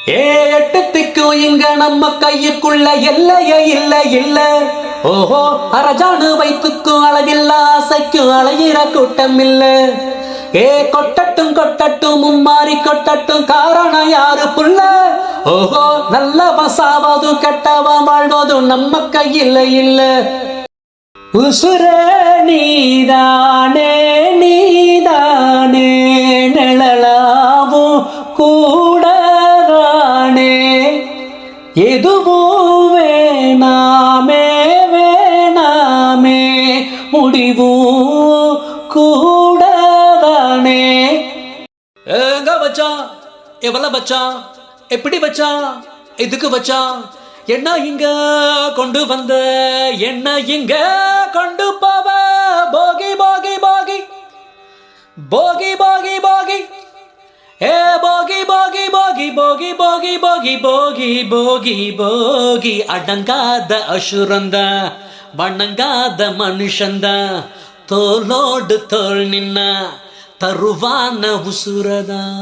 ஏ எட்டத்துக்கும் இங்க நம்ம கையுக்குள்ள எல்லையே இல்ல இல்ல. ஓஹோ அரஜானு வைத்துக்கும் அளவில்ல ஆசைக்கும் அலையிற கூட்டம் இல்ல. ஏ கொட்டட்டும் கொட்டட்டும் மும்மாறி கொட்டட்டும் காரணம் யாரு புள்ள. ஓஹோ நல்லவன் சாவதும் கெட்டவன் வாழ்வதும் நம்ம கையில் இல்ல. உசுர நீதானே நீதானே நிழலாவும் கூடதானே எதுவும் வேணாமே வேணாமே முடிவும் கூடதானே. எங்க வச்சான் எவ்வளவு வச்சான் எப்படி வச்சான் எதுக்கு வச்சான் என்ன இங்க கொண்டு வந்த என்ன இங்க கொண்டு போவ போகி போகி போகி போகி போகி போகி ஏ போகி போகி போகி போகி போகி போகி போகி போகி போகி அடங்காத அசுரந்த வணங்காத மனுஷந்த தோளோடு தோள் நின்ன தருவான உசுரதான்.